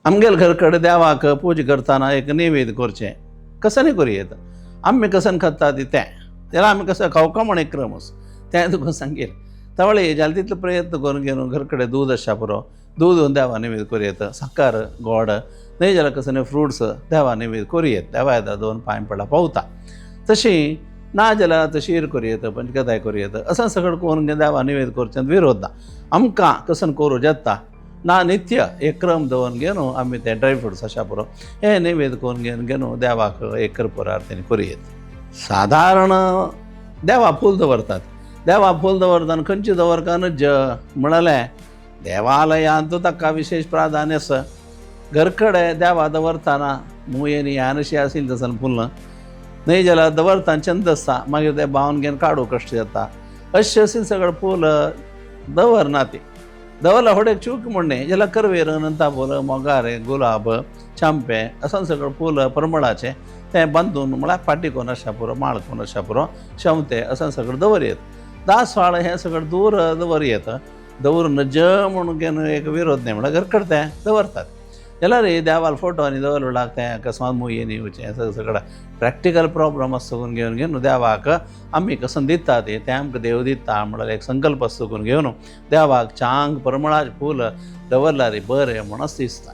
आमगेल घरकडे देवाक पूजा करताना एक नैवेद्य करचें कसं करूं येता आमी कसन खाता तें त्याला आमी कसं खावका म्हण एक क्रम आसा तें तुका सांगेल त्यावेळी हेज्याल तितलो प्रयत्न करून घेवन घरकडे दूद आसच्या पुरो दूद देवा नैवेद्य करूं येता साखर गोड न्हय जाल्यार कसं फ्रुट्स देवा नैवेद्य करूं येता देवा येता दोन पांय पडला पावता तशी ना जाल्यार आतां शीर करूं येता पंचकथाय करूं येता असं सगळं करून देवा नैवेद्य करचें विरोध ना आमकां कसन करूं येता ना नित्य एक क्रम दवरून घेवन आमी ते ड्रायफ्रुट्स आसा पुरो हे नैवेद्य करून घेवन देवाक एक कर्पूर आरती करूं येता साधारण देवा फूल दवरतात देवा फूल दवरतना खंयची दवरका न्हय म्हणालें देवालयांत ताका विशेष प्राधान्य आसा घरकडे देवा दवरतना मुयेनी अशी आशिल्ली तसन फुलां न्हय जाल्यार दवरतना छंद आसता मागीर ते बावन घेवन काडूं कश्ट जाता अशें आशिल्लें सगळें फूल दवरना ती दवरला होडेक चूक म्हणणे जाल्यार करवेर अनंता फूल मोगारे गुलाब चांपे असं सगळं फूल परमळाचें तें बांदून म्हळ्यार फाटी कोन आसा पुरो माळ कोन आसा पुरो शेवतें असं सगळें दवरयत दासवाळ हें सगळें दूर दवरयत दवरून म्हणून घेवन एक विरोध न्हय म्हळ्यार घरकडे तें दवरतात जाल्यार देवाल फोटो आनी दवरलाक तें अकस्मात मुयेनी येवचें हें सगळें प्रॅक्टिकल प्रॉब्लम आसा घेवन देवाक आमी कसं दितात तें आमकां देव दिता म्हळ्यार एक संकल्प आसा घेवन देवाक चांग परमळाचें फूल दवरल्यार बरें म्हण दिसता.